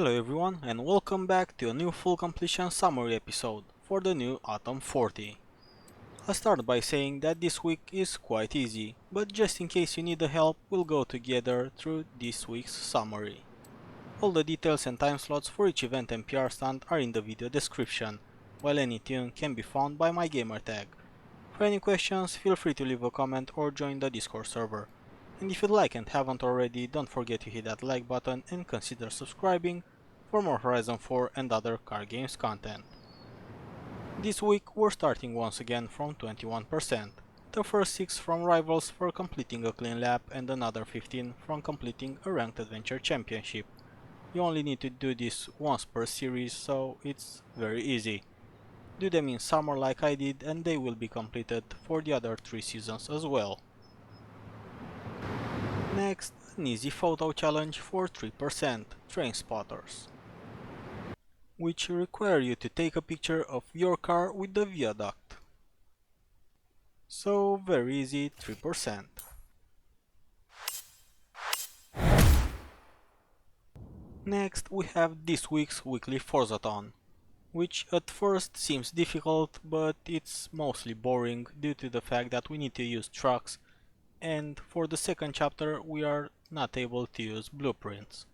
Hello everyone and welcome back to a new full completion summary episode for the new Autumn 40. I'll start by saying that this week is quite easy, but just in case you need the help, we'll go together through this week's summary. All the details and time slots for each event and PR stunt are in the video description, while any tune can be found by my gamertag. For any questions, feel free to leave a comment or join the Discord server. And if you'd like and haven't already, don't forget to hit that like button and consider subscribing for more Horizon 4 and other car games content. This week we're starting once again from 21%, the first 6 from rivals for completing a clean lap and another 15 from completing a ranked adventure championship. You only need to do this once per series, so it's very easy. Do them in summer like I did and they will be completed for the other 3 seasons as well. Next, an easy photo challenge for 3%, trainspotters, which require you to take a picture of your car with the viaduct. So very easy, 3%. Next we have this week's weekly Forzathon, which at first seems difficult, but it's mostly boring due to the fact that we need to use trucks, and for the second chapter we are not able to use blueprints.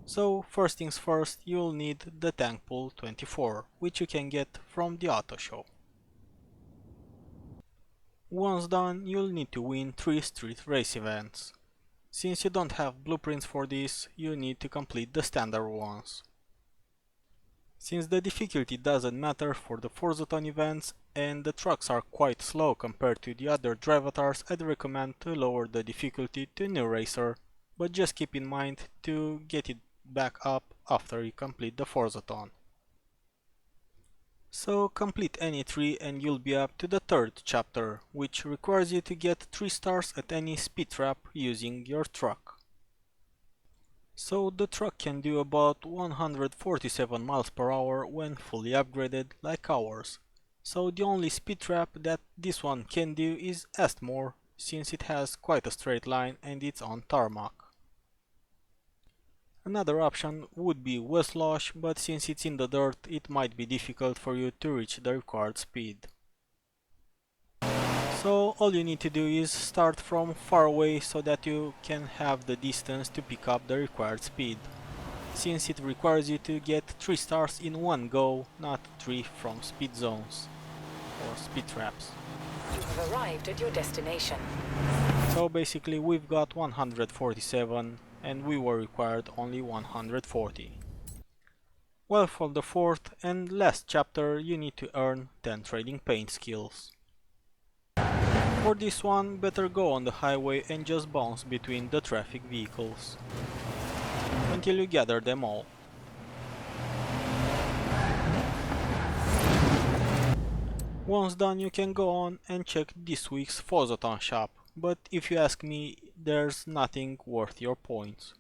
So first things first, you'll need the tankpool 24, which you can get from the auto show. Once done, you'll need to win 3 street race events. Since you don't have blueprints for this, you need to complete the standard ones. Since the difficulty doesn't matter for the Forzathon events and the trucks are quite slow compared to the other drive avatars, I'd recommend to lower the difficulty to New Racer, but just keep in mind to get it back up after you complete the Forzathon. So complete any 3 and you'll be up to the third chapter, which requires you to get 3 stars at any speed trap using your truck. So the truck can do about 147 miles per hour when fully upgraded like ours. So the only speed trap that this one can do is Astmore, since it has quite a straight line and it's on tarmac. Another option would be Westlosh, but since it's in the dirt it might be difficult for you to reach the required speed. So all you need to do is start from far away so that you can have the distance to pick up the required speed, since it requires you to get 3 stars in one go, not 3 from speed zones or speed traps. You have arrived at your destination. So basically we've got 147 and we were required only 140. Well, for the fourth and last chapter you need to earn 10 trading paint skills. For this one, better go on the highway and just bounce between the traffic vehicles until you gather them all. Once done, you can go on and check this week's Forzathon shop, but if you ask me, there's nothing worth your points.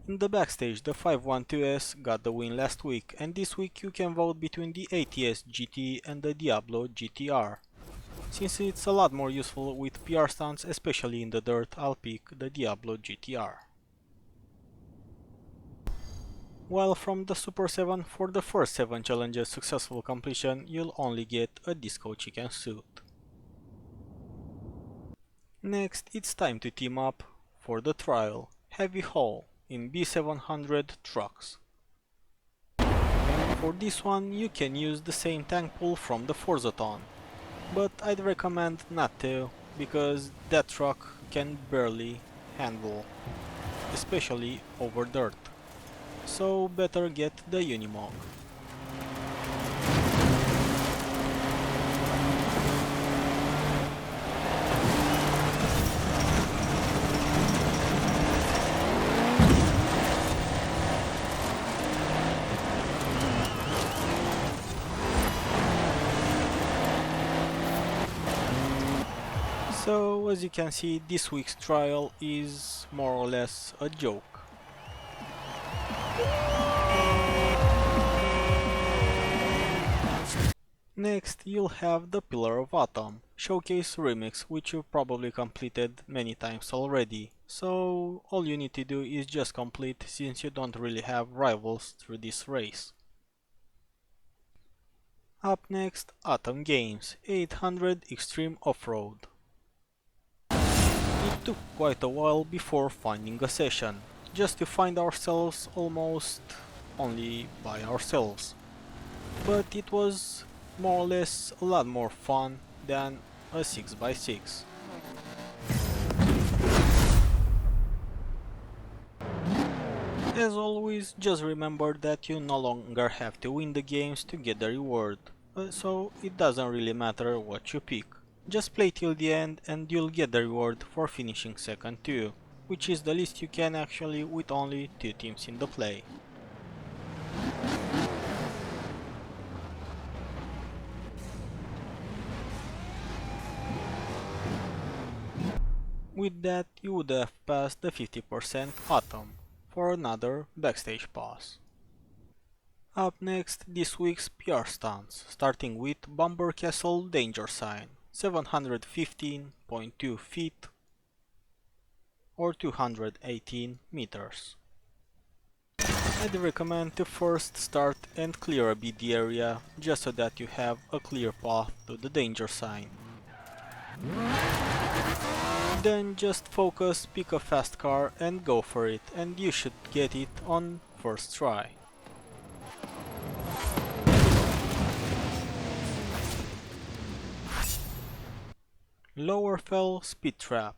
In the backstage, the 512S got the win last week, and this week you can vote between the ATS GT and the Diablo GTR. Since it's a lot more useful with PR stunts, especially in the dirt, I'll pick the Diablo GTR. While from the Super 7, for the first 7 challenges successful completion, you'll only get a Disco Chicken suit. Next, it's time to team up for the trial, Heavy Haul in B700 trucks. For this one you can use the same tank pool from the Forzathon, but I'd recommend not to, because that truck can barely handle, especially over dirt, so better get the Unimog. So, as you can see, this week's trial is more or less a joke. Next, you'll have the Pillar of Autumn Showcase Remix, which you've probably completed many times already, so all you need to do is just complete, since you don't really have rivals through this race. Up next, Atom Games 800 Extreme Offroad. It took quite a while before finding a session, just to find ourselves almost only by ourselves. But it was more or less a lot more fun than a 6x6. As always, just remember that you no longer have to win the games to get the reward, so it doesn't really matter what you pick. Just play till the end and you'll get the reward for finishing second too, which is the least you can actually with only 2 teams in the play. With that, you would have passed the 50% Atom for another Backstage Pass. Up next, this week's PR stunts, starting with Bamburgh Castle Danger Sign, 715.2 feet or 218 meters. I'd recommend to first start and clear a bit the area, just so that you have a clear path to the danger sign. Then just focus, pick a fast car and go for it, and you should get it on first try. Lowerfell Speed Trap,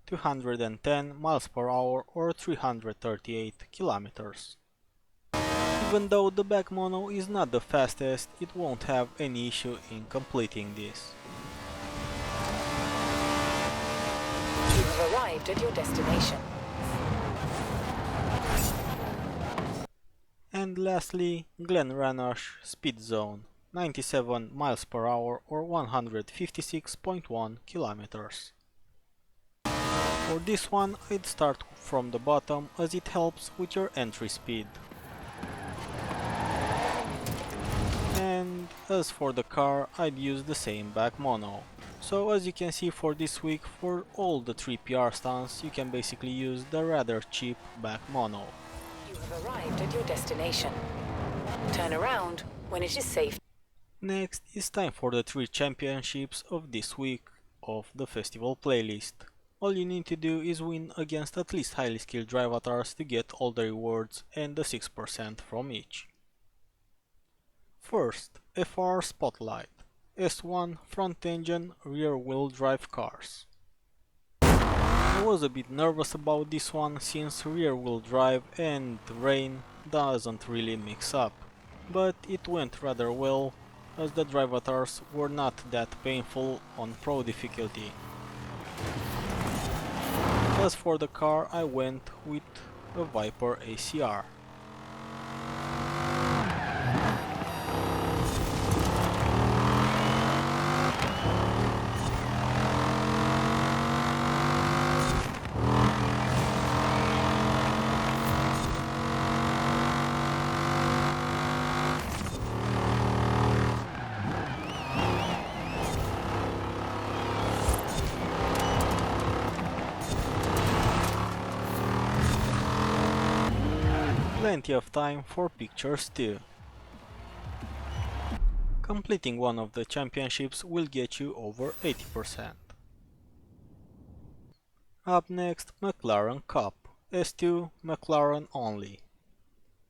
210 miles per hour or 338 kilometers. Even though the back mono is not the fastest, it won't have any issue in completing this. You have arrived at your destination. And lastly, Glen Rannoch Speed Zone, 97 miles per hour or 156.1 kilometers. For this one, I'd start from the bottom as it helps with your entry speed. And as for the car, I'd use the same back mono. So as you can see, for this week, for all the 3 PR stunts, you can basically use the rather cheap back mono. You have arrived at your destination. Turn around when it is safe. Next, it's time for the 3 championships of this week of the festival playlist. All you need to do is win against at least highly skilled drive avatars to get all the rewards and the 6% from each. First, FR Spotlight, S1 front engine rear wheel drive cars. I was a bit nervous about this one since rear wheel drive and rain doesn't really mix up, but it went rather well as the drive avatars were not that painful on pro difficulty. As for the car, I went with a Viper ACR. Plenty of time for pictures too. Completing one of the championships will get you over 80%. Up next, McLaren Cup, S2 McLaren only.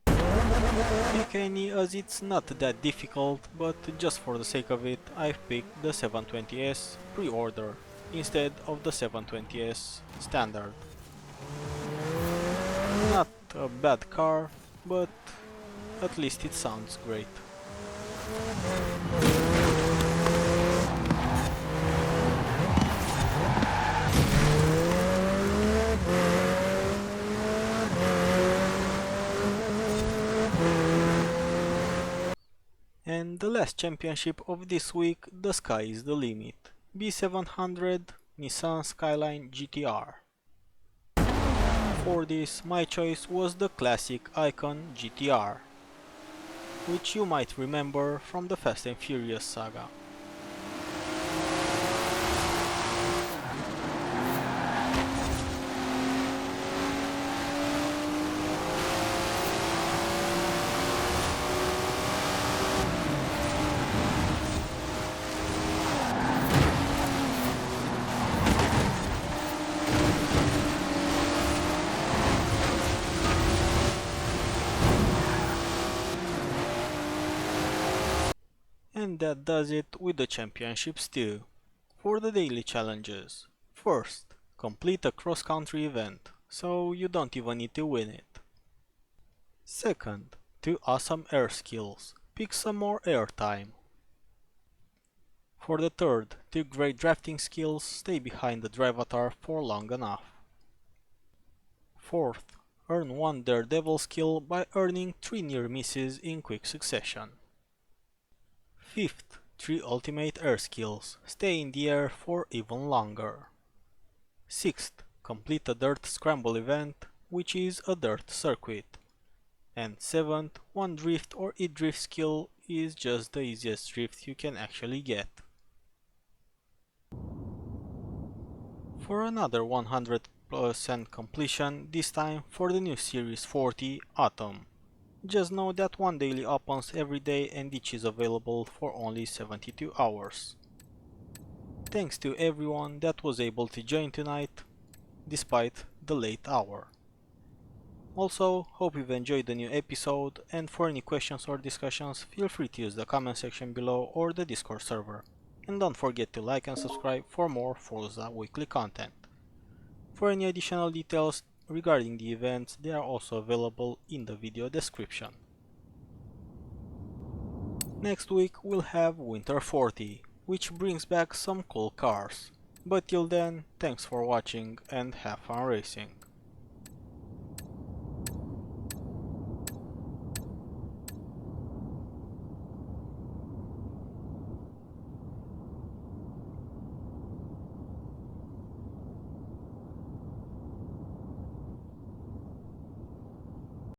Pick any as it's not that difficult, but just for the sake of it, I've picked the 720S pre-order instead of the 720S standard. Not a bad car, but at least it sounds great. And the last championship of this week, the sky is the limit. B700 Nissan Skyline GTR. For this, my choice was the classic Icon GTR, which you might remember from the Fast and Furious saga. And that does it with the championships too. For the daily challenges. First, complete a cross-country event, so you don't even need to win it. Second, 2 awesome air skills. Pick some more air time. For the third, 2 great drafting skills. Stay behind the drivatar for long enough. Fourth, earn 1 daredevil skill by earning 3 near misses in quick succession. Fifth, 3 ultimate air skills. Stay in the air for even longer. Sixth, complete a dirt scramble event, which is a dirt circuit. And seventh, 1 drift or e-drift skill is just the easiest drift you can actually get. For another 100% completion, this time for the new Series 40 Autumn. Just know that 1 daily opens every day and each is available for only 72 hours. Thanks to everyone that was able to join tonight, despite the late hour. Also, hope you've enjoyed the new episode, and for any questions or discussions, feel free to use the comment section below or the Discord server. And don't forget to like and subscribe for more Forza weekly content. For any additional details regarding the events, they are also available in the video description. Next week we'll have Winter 40, which brings back some cool cars. But till then, thanks for watching and have fun racing.